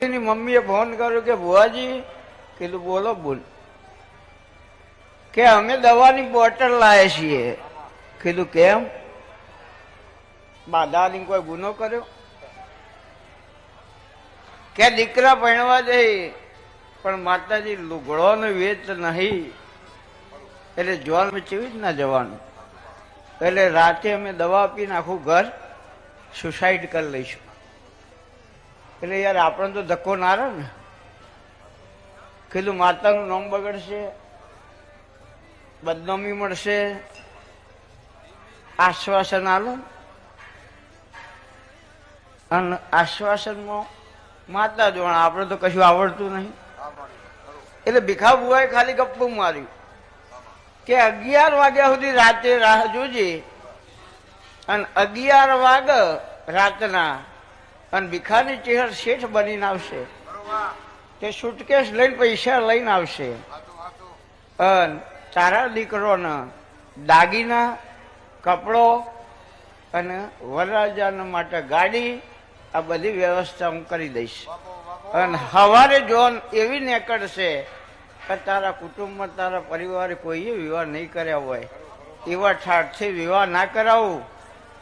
એની મમ્મીએ ફોન કર્યો કે ભુવાજી, કીધું બોલો બોલ, કે અમે દવાની બોટલ લાવે છીએ. કીધું કેમ? બાધાની કોઈ ગુનો કર્યો? કે દીકરા ભણવા જઈ પણ માતાજી લુગડો ને વેચ નહીં, એટલે જોન ચેવી જ ના જવાનું. એટલે રાતે અમે દવા આપીને આખું ઘર સુસાઇડ કરી લઈશું. એટલે યાર આપણે તો ધક્કો ના રહે ને. કીધું માતાનું નામ બગડશે, બદનામી મળશે, આશ્વાસન આલો. અને આશ્વાસનમાં માતા જોણ, આપણે તો કશું આવડતું નહીં. એટલે ભીખા બુઆએ ખાલી ગપ્પું માર્યું કે 11 વાગ્યા સુધી રાતે રાહ જોજે, અને 11 વાગે રાતના અને ભીખાની ચહેર શેઠ બનીને આવશે. તે સુટકેસ લઈને પૈસા લઈને આવશે. અને તારા દીકરોને દાગીના, કપડો અને વરરાજાના માટે ગાડી, આ બધી વ્યવસ્થા હું કરી દઈશ. અને સવારે જોન એવી નીકળશે કે તારા કુટુંબમાં, તારા પરિવારે કોઈએ વિવાહ નહીં કર્યા હોય, એવા ઠાઠથી વિવાહ ના કરાવું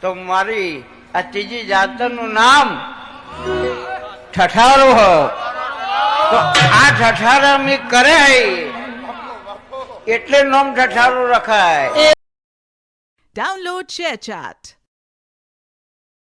તો મારી આ ત્રીજી જાતનું નામ ઠઠારો હ. તો આ ઠઠારામી કરે એટલે નામ ઠઠારો રખાય. Download ShareChat.